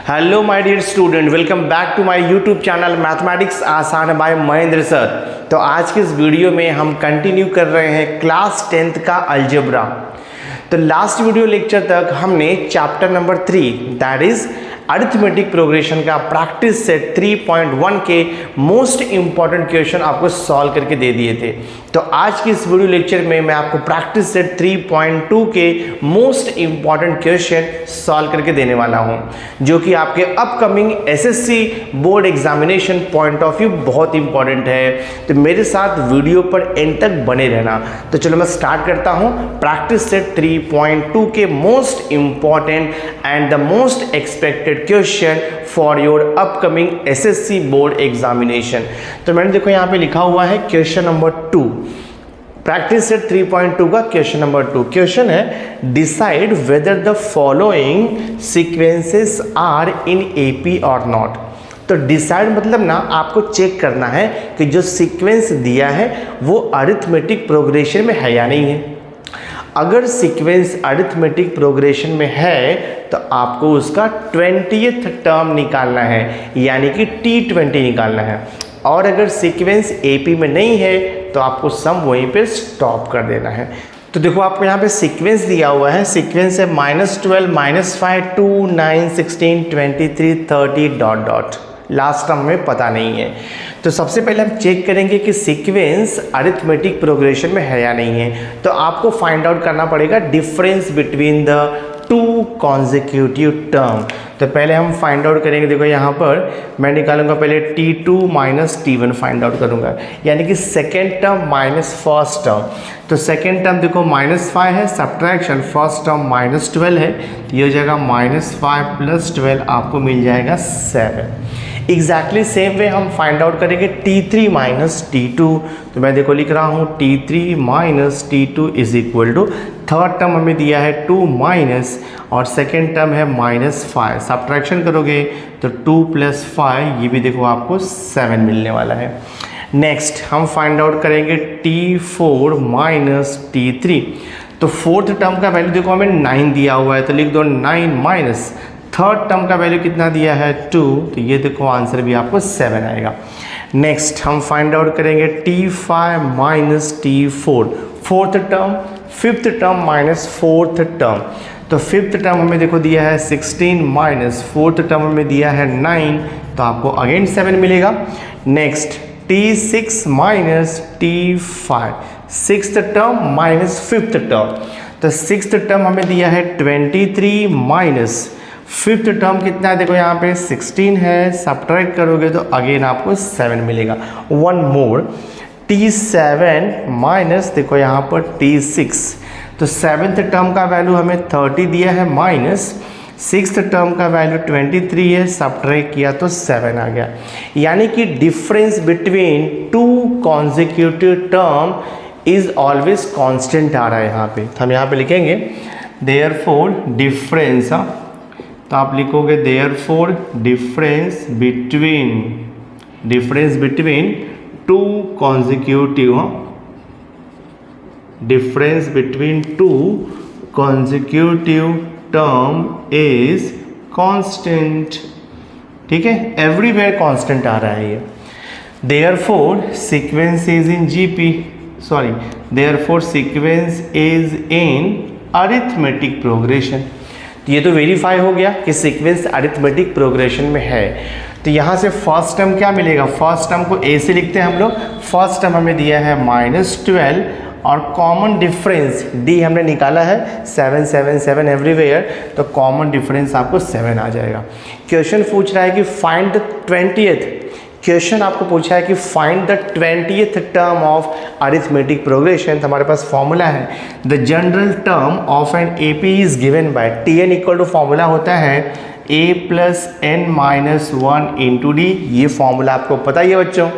Hello my dear student, welcome back to my YouTube channel mathematics आसान by Mahendra sir. तो आज के इस वीडियो में हम कंटिन्यू कर रहे हैं क्लास 10th का अलजेब्रा। तो लास्ट वीडियो लेक्चर तक हमने chapter number 3 that is arithmetic progression का प्रैक्टिस सेट 3.1 के मोस्ट इंपॉर्टेंट क्वेश्चन आपको सॉल्व करके दे दिए थे। तो आज की इस वीडियो लेक्चर में मैं आपको प्रैक्टिस सेट 3.2 के मोस्ट इंपॉर्टेंट क्वेश्चन सॉल्व करके देने वाला हूं, जो कि आपके upcoming SSC board examination point of view बहुत इंपॉर्टेंट है। तो मेरे साथ वीडियो पर एंड तक बने रहना। तो चलो मैं स्टार्ट करता हूं प्रैक्टिस सेट 3.2 के most important and the most expected question for your upcoming SSC board examination. तो मैंने देखो यहाँ पे लिखा हुआ है क्वेश्चन नंबर 2, प्रैक्टिस सेट 3.2 का क्वेश्चन नंबर 2। क्वेश्चन है decide whether the following sequences are in AP और नॉट। तो डिसाइड मतलब ना आपको चेक करना है कि जो सीक्वेंस दिया है वो अरिथमेटिक प्रोग्रेशन में है या नहीं है। अगर सीक्वेंस अरिथमेटिक प्रोग्रेशन में है तो आपको उसका 20th टर्म निकालना है, यानी कि T20 निकालना है। और अगर सीक्वेंस एपी में नहीं है तो आपको सम वहीं पे स्टॉप कर देना है। तो देखो आपको यहाँ पे सीक्वेंस दिया हुआ है, सीक्वेंस है -12, -5, 2, 9, 16, 23, 30 डॉट डॉट, लास्ट टर्म में पता नहीं है। तो सबसे पहले हम चेक करेंगे कि सीक्वेंस अरिथमेटिक प्रोग्रेशन में है या नहीं है। तो आपको फाइंड आउट करना पड़ेगा difference between the two consecutive term. तो पहले हम फाइंड आउट करेंगे। देखो यहाँ पर मैं निकालूंगा पहले T2 minus T1 find out करूंगा, यानी कि second term minus first term. तो सेकेंड टर्म देखो -5 है, सब्ट्रैक्शन फर्स्ट टर्म -12 है, तो ये हो जाएगा -5 + 12 आपको मिल जाएगा 7। एग्जैक्टली सेम वे हम फाइंड आउट करेंगे T3 माइनस T2। तो मैं देखो लिख रहा हूँ T3 minus T2 is equal to, third term हमें दिया है 2 माइनस और सेकेंड टर्म है -5, सब्ट्रैक्शन करोगे तो 2 + 5, ये भी देखो आपको 7 मिलने वाला है। नेक्स्ट हम फाइंड आउट करेंगे T4 माइनस T3। तो फोर्थ टर्म का वैल्यू देखो हमें 9 दिया हुआ है, तो लिख दो 9 माइनस थर्ड टर्म का वैल्यू कितना दिया है 2, तो ये देखो आंसर भी आपको 7 आएगा। नेक्स्ट हम फाइंड आउट करेंगे T5 minus T4, fourth term, fifth term minus fourth term. तो फिफ्थ टर्म हमें देखो दिया है 16 माइनस फोर्थ टर्म हमें दिया है 9, तो आपको अगेन 7 मिलेगा। Next T6 minus T5, sixth term minus fifth term. तो सिक्स्थ टर्म हमें दिया है 23 माइनस फिफ्थ टर्म कितना है देखो यहाँ पे 16 है, सब्ट्रैक्ट करोगे तो अगेन आपको 7 मिलेगा। वन मोर T7 माइनस देखो यहाँ पर T6। तो सेवेंथ टर्म का वैल्यू हमें 30 दिया है माइनस सिक्स्थ टर्म का वैल्यू 23 है, सब्ट्रैक्ट किया तो 7 आ गया। यानी कि difference between two consecutive term is always constant आ रहा है यहाँ पे। तो हम यहाँ पे लिखेंगे देयरफॉर डिफरेंस, तो आप लिखोगे therefore difference between two consecutive, difference between two consecutive term is constant. ठीक है, एवरीवेयर कांस्टेंट आ रहा है ये। Therefore sequence is in GP, sorry therefore sequence is in arithmetic progression. तो ये तो वेरीफाई हो गया कि सीक्वेंस अरिथमेटिक प्रोग्रेशन में है। तो यहाँ से फर्स्ट टर्म क्या मिलेगा, फर्स्ट टर्म को ए से लिखते हैं हम लोग। फर्स्ट टर्म हमें दिया है -12 और कॉमन डिफरेंस डी हमने निकाला है 7 7 7 एवरीवेयर, तो कॉमन डिफरेंस आपको 7 आ जाएगा। क्वेश्चन पूछ रहा है कि फाइंड द 20th, क्वेश्चन आपको पूछा है कि find the 20th term of arithmetic progression. तो हमारे पास फॉर्मूला है the general term of an AP is given by Tn equal to formula होता है a + n - 1 × d। ये फॉर्मूला आपको पता ही है बच्चों।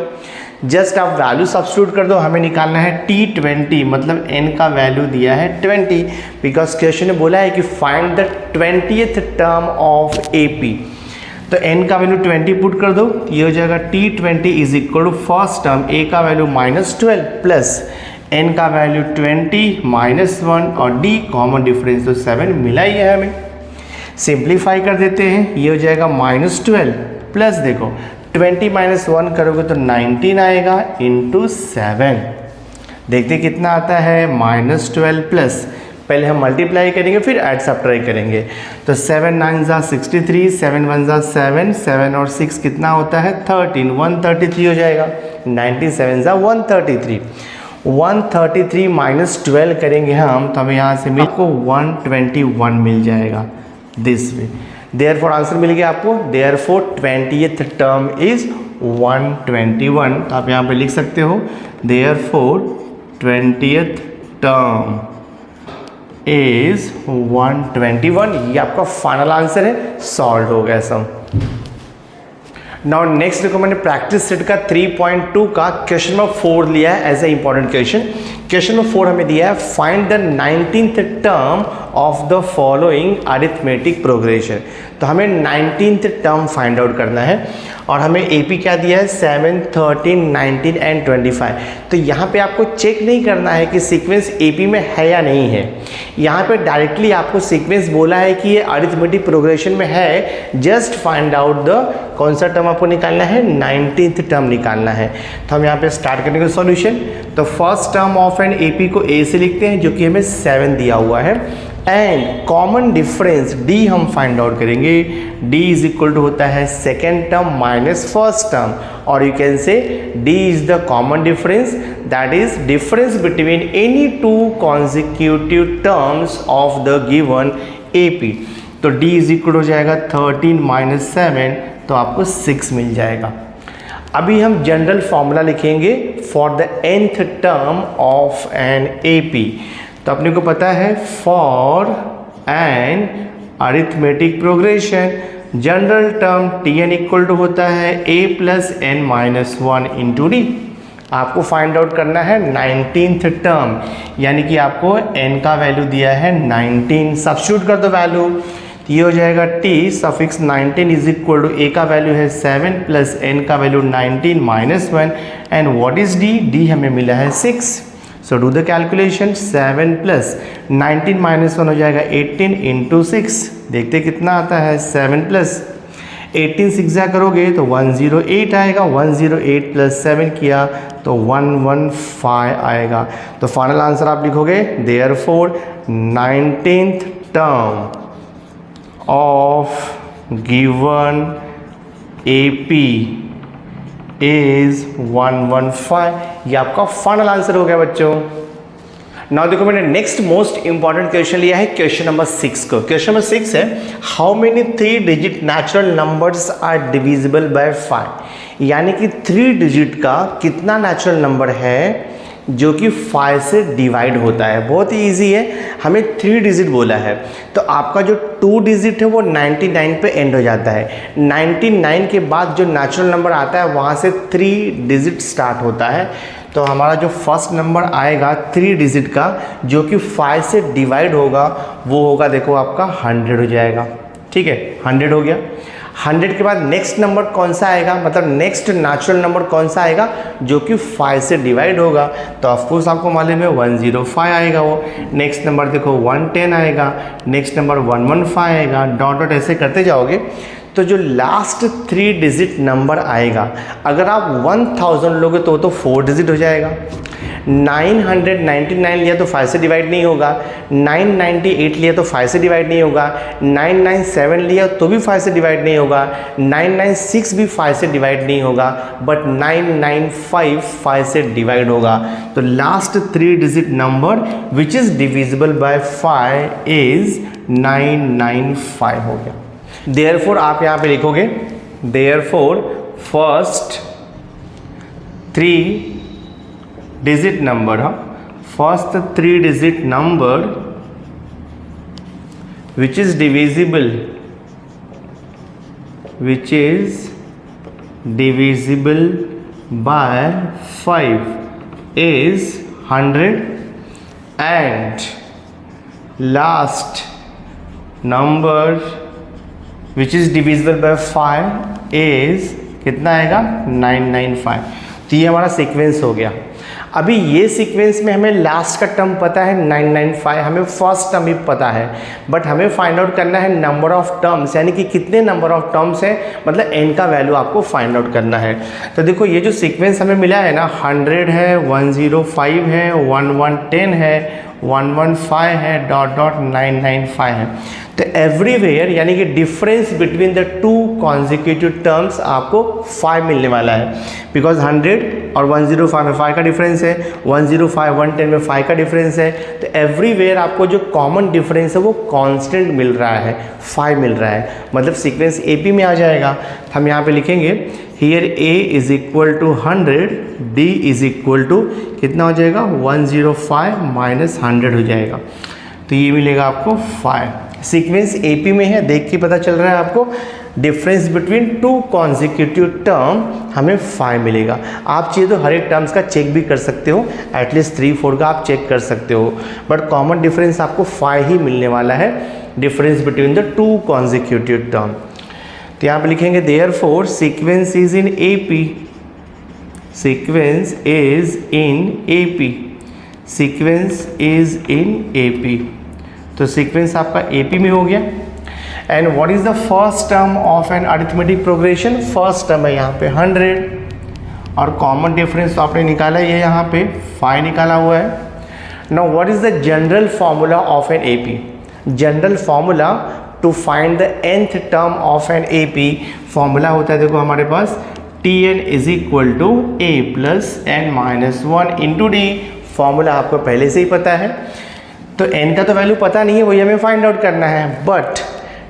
जस्ट आप वैल्यू सब्स्टिट्यूट कर दो, हमें निकालना है T20, मतलब n का वैल्यू दिया है 20, बिकॉज क्वेश्चन ने बोला है कि find the 20th term of AP. तो n का वैल्यू 20 पुट कर दो, ये हो जाएगा T20 is equal to first term a का वैल्यू -12 प्लस n का वैल्यू 20 -1 और d कॉमन डिफरेंस तो 7 मिला ही है हमें। सिंप्लीफाई कर देते हैं, ये हो जाएगा -12 प्लस देखो 20 - 1 करोगे तो 19 आएगा इंटू 7। देखते कितना आता है -12 प्लस, पहले हम मल्टीप्लाई करेंगे फिर ऐड सब्ट्रैक्ट करेंगे। तो 7 9 ज़ा 63, 7 1 ज़ा 7, 7 और 6 कितना होता है 13, 133 हो जाएगा। 97 ज़ा 133, 133 - 12 करेंगे हम तो हमें यहाँ से को 121 मिल जाएगा दिस वे। देयरफॉर आंसर मिल गया आपको, देयरफॉर 20th टर्म इज 121। तो आप यहाँ पे लिख सकते हो देयरफॉर 20th टर्म इज 121। ये आपका फाइनल आंसर है, सॉल्व हो गया सम। नाउ नेक्स्ट देखो मैंने प्रैक्टिस सेट का 3.2 का क्वेश्चन नंबर 4 लिया है as a important question. Question number 4 हमें दिया है find the 19th term of the following arithmetic progression. तो हमें 19th टर्म फाइंड आउट करना है और हमें एपी क्या दिया है 7, 13, 19 एंड 25। तो यहाँ पे आपको चेक नहीं करना है कि सीक्वेंस एपी में है या नहीं है, यहाँ पे डायरेक्टली आपको सीक्वेंस बोला है कि ये अरिथमेटिक प्रोग्रेशन में है। जस्ट फाइंड आउट द कौन सा टर्म आपको निकालना है 19th टर्म निकालना है। तो हम यहाँ पे स्टार्ट करेंगे सॉल्यूशन। तो first term of an AP को ए से लिखते हैं जो कि हमें 7 दिया हुआ है एंड कॉमन डिफरेंस डी हम फाइंड आउट करेंगे। डी इज इक्वल टू होता है second term minus first term और you can say D is the common difference that is difference between any two consecutive terms of the given AP. तो D is equal हो जाएगा 13 - 7 तो आपको 6 मिल जाएगा। अभी हम जनरल फॉर्मूला लिखेंगे for the nth term of an AP. तो अपने को पता है for an arithmetic progression general term Tn equal to होता है a + n - 1 इंटू डी। आपको फाइंड आउट करना है 19th टर्म, यानी कि आपको n का वैल्यू दिया है 19, सब्स्टिट्यूट कर दो वैल्यू। ये हो जाएगा t suffix 19 is equal to a का वैल्यू है 7 प्लस n का value 19 - 1 and what is d? d हमें मिला है 6। So do the calculation 7 plus 19 - 1 हो जाएगा 18 इंटू 6। देखते कितना आता है 7 प्लस 18 6 करोगे तो 108 आएगा। 108 प्लस 7 किया तो 115 आएगा। तो फाइनल आंसर आप लिखोगे therefore 19th term of given AP is 115। ये आपका फाइनल आंसर हो गया बच्चों। नाउ देखो मैंने नेक्स्ट मोस्ट इंपॉर्टेंट क्वेश्चन लिया है क्वेश्चन नंबर 6 को। क्वेश्चन नंबर 6 है how many 3 digit natural numbers are divisible by 5। यानी कि 3 डिजिट का कितना नेचुरल नंबर है जो कि 5 से डिवाइड होता है। बहुत ही ईजी है, हमें 3 डिजिट बोला है तो आपका जो 2 डिजिट है वो 99 पे एंड हो जाता है। 99 के बाद जो नेचुरल नंबर आता है वहाँ से 3 डिजिट स्टार्ट होता है। तो हमारा जो फर्स्ट नंबर आएगा 3 डिजिट का जो कि 5 से डिवाइड होगा वो होगा देखो आपका 100 हो जाएगा। ठीक है 100 हो गया। 100 के बाद नेक्स्ट नंबर कौन सा आएगा, मतलब नेक्स्ट नेचुरल नंबर कौन सा आएगा जो कि 5 से डिवाइड होगा। तो ऑफकोर्स आपको मालूम है 105 आएगा वो। नेक्स्ट नंबर देखो 110 आएगा, नेक्स्ट नंबर 115 आएगा, डॉट डॉट ऐसे करते जाओगे। तो जो लास्ट 3 डिजिट नंबर आएगा अगर आप 1000 लोगे तो वो तो 4 डिजिट हो जाएगा। 999 लिया तो 5 से डिवाइड नहीं होगा, 998 लिया तो 5 से डिवाइड नहीं होगा, 997 लिया तो भी 5 से डिवाइड नहीं होगा, 996 भी 5 से डिवाइड नहीं होगा, बट 995 5 से डिवाइड होगा। तो last 3 digit number which is divisible by 5 is 995 हो गया। देयरफॉर आप यहाँ पे लिखोगे therefore first 3 digit number, first 3 digit number which is divisible by 5 is 100 and last number which is divisible by 5 is कितना आएगा 995। तो ये हमारा सीक्वेंस हो गया। अभी ये सीक्वेंस में हमें लास्ट का टर्म पता है 995, हमें फर्स्ट टर्म भी पता है, बट हमें फाइंड आउट करना है नंबर ऑफ टर्म्स, यानी कि कितने नंबर ऑफ टर्म्स है, मतलब n का वैल्यू आपको फाइंड आउट करना है। तो देखो ये जो सीक्वेंस हमें मिला है ना, 100 है, 105 है, 1110 है, 115 है, डॉट डॉट 995 है। तो एवरीवेयर यानी कि difference between the two consecutive terms आपको 5 मिलने वाला है, बिकॉज 100 और 105 में 5 का डिफरेंस है, 105 110 में 5 का डिफरेंस है। तो एवरीवेयर आपको जो कॉमन डिफरेंस है वो कांस्टेंट मिल रहा है, 5 मिल रहा है, मतलब सीक्वेंस AP में आ जाएगा। हम यहाँ पे लिखेंगे here A is equal to 100, D is equal to कितना हो जाएगा 105 माइनस 100 हो जाएगा, तो ये मिलेगा आपको 5। सीक्वेंस AP में है, देख के पता चल रहा है आपको, difference between two consecutive term हमें 5 मिलेगा। आप चाहिए तो हर एक टर्म्स का चेक भी कर सकते हो, एटलीस्ट 3-4 का आप चेक कर सकते हो, बट कॉमन डिफरेंस आपको 5 ही मिलने वाला है, difference between the two consecutive term. तो यहाँ पे लिखेंगे therefore sequence is in AP, sequence is in AP, sequence is in AP। तो सीक्वेंस आपका AP में हो गया। And what is the first term of an arithmetic progression, first term है यहाँ पे 100 और कॉमन डिफरेंस तो आपने निकाला है, ये यहाँ पे 5 निकाला हुआ है। Now what is the general formula of an AP, general formula to find the nth term of an AP, formula होता है देखो हमारे पास Tn is equal to A plus n minus 1 into D, formula आपको पहले से ही पता है। तो n का तो वैल्यू पता नहीं है, वही हमें फाइंड आउट करना है, बट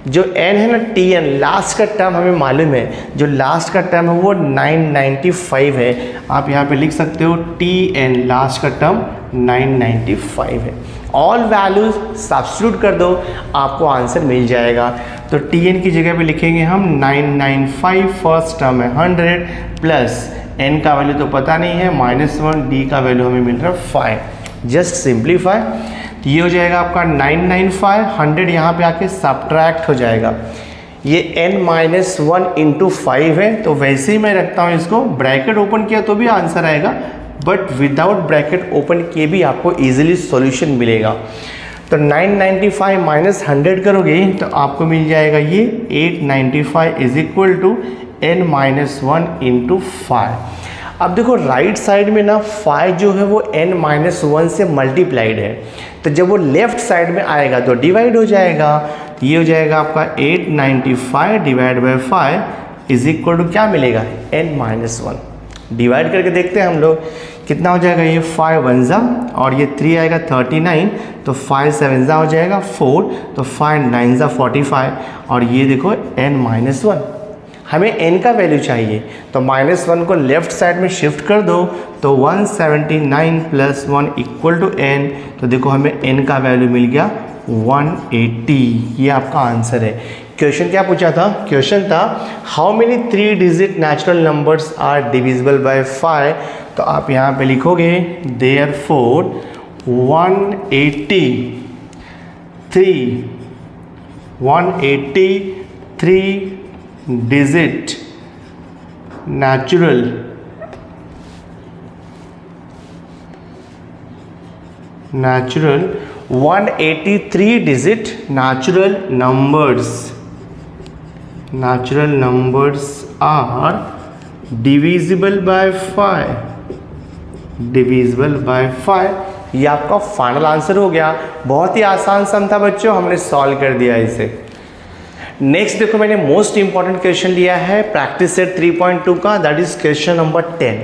जो n है ना Tn, लास्ट का टर्म हमें मालूम है, जो लास्ट का टर्म है वो 995 है। आप यहाँ पे लिख सकते हो Tn लास्ट का टर्म 995 है। ऑल वैल्यूज सब्स्टिट्यूट कर दो, आपको आंसर मिल जाएगा। तो Tn की जगह पे लिखेंगे हम 995, फर्स्ट टर्म है 100 प्लस n का वैल्यू तो पता नहीं है -1, D का वैल्यू हमें मिल रहा है 5। जस्ट सिंप्लीफाई, तो ये हो जाएगा आपका 995, 100 यहाँ पे आके सब्ट्रैक्ट हो जाएगा, ये n-1 इंटू 5 है, तो वैसे ही मैं रखता हूँ इसको, ब्रैकेट ओपन किया तो भी आंसर आएगा, बट विदाउट ब्रैकेट ओपन किए भी आपको इजीली सॉल्यूशन मिलेगा। तो 995 माइनस 100 करोगे तो आपको मिल जाएगा ये 895 is equal to n-1 into 5। अब देखो राइट साइड में ना 5 जो है वो n-1 से मल्टीप्लाइड है, तो जब वो लेफ्ट साइड में आएगा तो डिवाइड हो जाएगा। तो ये हो जाएगा आपका 895 divide by 5 is equal to क्या मिलेगा n-1। डिवाइड करके देखते हैं हम लोग कितना हो जाएगा, ये 5 1 जा और ये 3 आएगा 39, तो 5 7 जा हो जाएगा 4, तो 5 9 जा 45 और ये देखो n-1। हमें n का वैल्यू चाहिए, तो -1 को लेफ्ट साइड में शिफ्ट कर दो, तो 179 प्लस 1 इक्वल टू n, तो देखो हमें n का वैल्यू मिल गया 180। ये आपका आंसर है। क्वेश्चन क्या पूछा था, क्वेश्चन था how many 3 digit natural numbers are divisible by 5। तो आप यहाँ पे लिखोगे therefore 183 digit natural natural 183 digit natural numbers are divisible by 5 ये आपका फाइनल आंसर हो गया। बहुत ही आसान सम था बच्चों, हमने सॉल्व कर दिया इसे। नेक्स्ट देखो मैंने मोस्ट इंपॉर्टेंट क्वेश्चन लिया है प्रैक्टिस सेट 3.2 का, that is question number 10।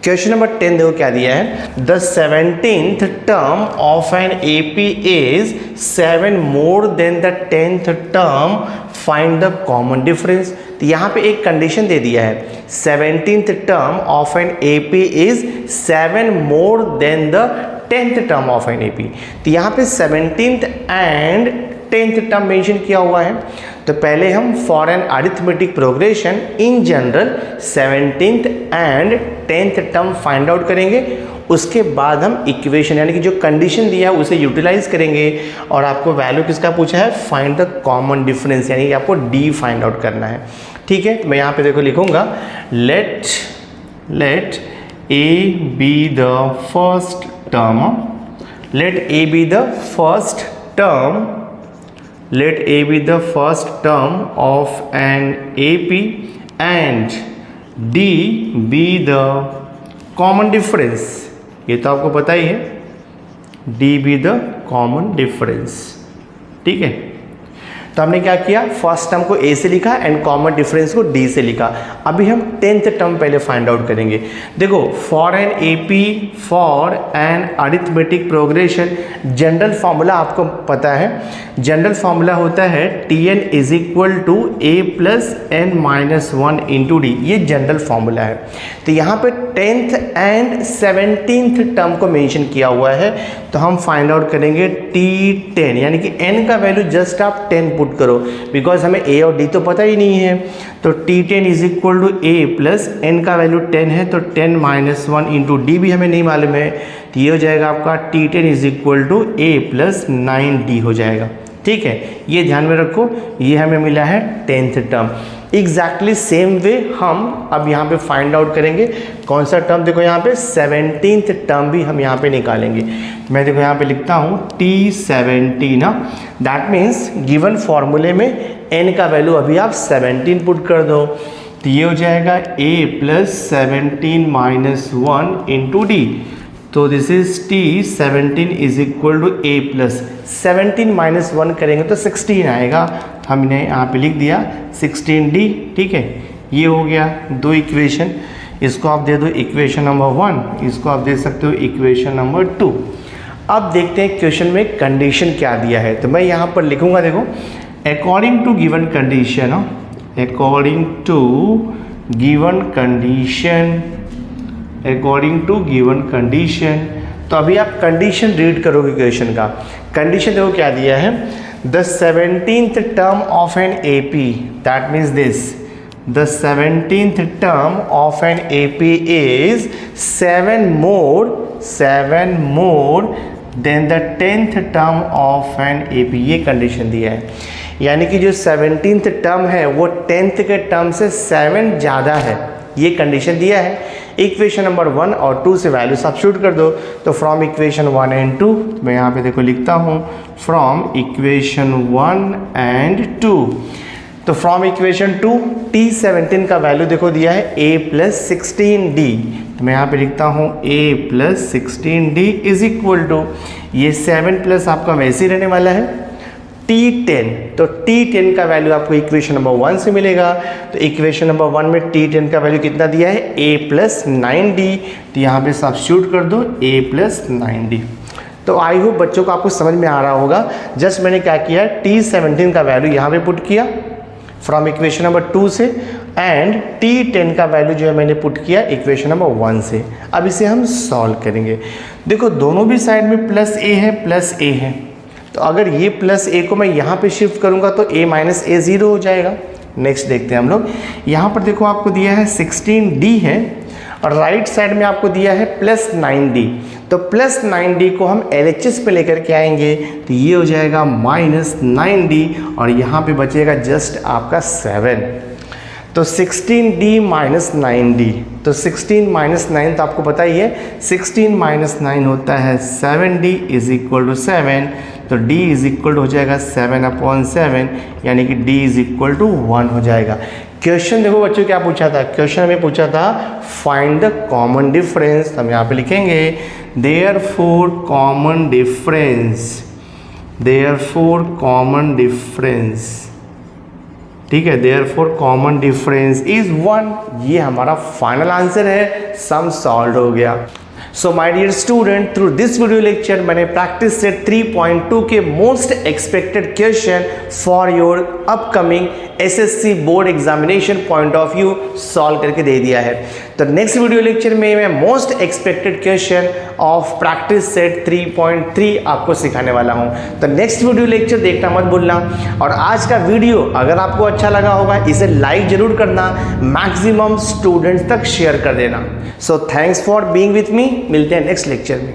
Question number 10 देखो क्या दिया है, the 17th term of an AP is 7 more than the 10th term, find the common difference. तो यहाँ पे एक कंडीशन दे दिया है, 17th term of an AP is 7 more than the 10th term of an AP। तो यहाँ पे 17th and 10th term mention किया हुआ है। तो पहले हम for an arithmetic progression in general 17th and 10th term find out करेंगे, उसके बाद हम इक्वेशन यानी कि जो कंडीशन दिया है उसे यूटिलाइज करेंगे और आपको वैल्यू किसका पूछा है, फाइंड द कॉमन डिफरेंस, यानी कि आपको D फाइंड आउट करना है। ठीक है, मैं यहाँ पे देखो लिखूंगा late A be the first term. Let A be the first term. Let A be the first term of an AP and D be the common difference. ये तो आपको पता ही है, D be the common difference. ठीक है, तो हमने क्या किया, फर्स्ट टर्म को ए से लिखा एंड कॉमन डिफरेंस को डी से लिखा। अभी हम 10th टर्म पहले फाइंड आउट करेंगे। देखो, for an AP for an arithmetic progression, general formula आपको पता है, जनरल फॉर्मूला होता है Tn is equal to A plus N minus 1 into D. ये जनरल फॉर्मूला है। तो यहाँ पे 10th एंड 17th टर्म को मेंशन किया हुआ है, तो हम फाइंड आउट करेंगे T10, यानी कि n का वैल्यू जस्ट आप 10 पुट करो, बिकॉज हमें a और d तो पता ही नहीं है। तो T10 is equal to A plus n का वैल्यू 10 है, तो 10 माइनस 1 इंटू डी भी हमें नहीं मालूम है, तो ये हो जाएगा आपका T10 is equal to A plus 9d हो जाएगा। ठीक है, ये ध्यान में रखो, ये हमें मिला है 10th term. Exactly same way हम अब यहाँ पे फाइंड आउट करेंगे कौन सा टर्म। देखो यहाँ पे 17th टर्म भी हम यहाँ पे निकालेंगे। मैं देखो यहाँ पे लिखता हूँ T17 ना, दैट मीन्स गिवन फॉर्मूले में n का वैल्यू अभी आप 17 पुट कर दो, तो ये हो जाएगा a plus 17 minus 1 into D. तो this is T17 is equal to a plus 17 minus 1 करेंगे तो 16 आएगा, हमने यहाँ पे लिख दिया 16d। ठीक है, ये हो गया दो इक्वेशन, इसको आप दे दो इक्वेशन नंबर 1, इसको आप दे सकते हो इक्वेशन नंबर 2। अब देखते हैं क्वेश्चन में कंडीशन क्या दिया है, तो मैं यहाँ पर लिखूँगा, देखो according to given condition, according to given condition, according to given condition. तो अभी आप कंडीशन रीड करोगे क्वेश्चन का। कंडीशन देखो क्या दिया है, the 17th term of an AP, that means this, the 17th term of an AP is 7 more than the 10th term of an AP। ये कंडीशन दिया है, यानी कि जो 17th टर्म है वो 10th के टर्म से 7 ज़्यादा है, ये कंडीशन दिया है। इक्वेशन नंबर 1 और 2 से वैल्यू सब्स्टिट्यूट कर दो, तो फ्रॉम इक्वेशन 1 एंड 2, मैं यहाँ पे देखो लिखता हूँ फ्रॉम इक्वेशन 1 एंड 2। तो फ्रॉम इक्वेशन 2 T17 का वैल्यू देखो दिया है a प्लस 16d, तो मैं यहाँ पे लिखता हूँ a plus 16d is equal to, ये 7 प्लस आपका वैसे ही रहने वाला है T10। तो T10 का वैल्यू आपको इक्वेशन नंबर 1 से मिलेगा, तो इक्वेशन नंबर 1 में T10 का वैल्यू कितना दिया है a प्लस 9d, तो यहाँ पे सब्स्टिट्यूट कर दो a प्लस 9d। तो आई होप बच्चों को आपको समझ में आ रहा होगा। जस्ट मैंने क्या किया, T17 का वैल्यू यहाँ पे पुट किया फ्रॉम इक्वेशन नंबर 2 से, एंड T10 का वैल्यू जो है मैंने पुट किया इक्वेशन नंबर 1 से। अब इसे हम सॉल्व करेंगे। देखो दोनों भी साइड में प्लस a है, प्लस a है, तो अगर ये प्लस a को मैं यहाँ पे शिफ्ट करूँगा तो a माइनस a 0 हो जाएगा। नेक्स्ट देखते हैं हम लोग, यहाँ पर देखो आपको दिया है 16d है, और राइट साइड में आपको दिया है प्लस 9d, तो प्लस 9d को हम LHS पे लेकर के आएंगे, तो ये हो जाएगा माइनस 9d, और यहाँ पे बचेगा जस्ट आपका 7। तो 16d माइनस 9d, तो 16 माइनस 9 तो आपको पता ही है, 16 माइनस 9 होता है 7d इज इक्वल टू 7, तो d इज इक्वल हो जाएगा 7/7, यानी कि d इज इक्वल टू 1 हो जाएगा। क्वेश्चन देखो बच्चों क्या पूछा था, क्वेश्चन हमें पूछा था फाइंड द कॉमन डिफरेंस। हम यहाँ पे लिखेंगे therefore common difference, therefore common difference, ठीक है, देयरफॉर कॉमन डिफरेंस इज 1। ये हमारा फाइनल आंसर है, सम सॉल्व हो गया। So my dear student, through this video lecture मैंने प्रैक्टिस सेट 3.2 के most expected question for your upcoming SSC board examination point of view solve करके दे दिया है। तो नेक्स्ट वीडियो लेक्चर में मैं most expected question of practice set 3.3 आपको सिखाने वाला हूं। तो नेक्स्ट वीडियो लेक्चर देखना मत भूलना, और आज का वीडियो अगर आपको अच्छा लगा होगा इसे लाइक जरूर करना, मैक्सिमम स्टूडेंट्स तक शेयर कर देना। So thanks for being with me, मिलते हैं नेक्स्ट लेक्चर में।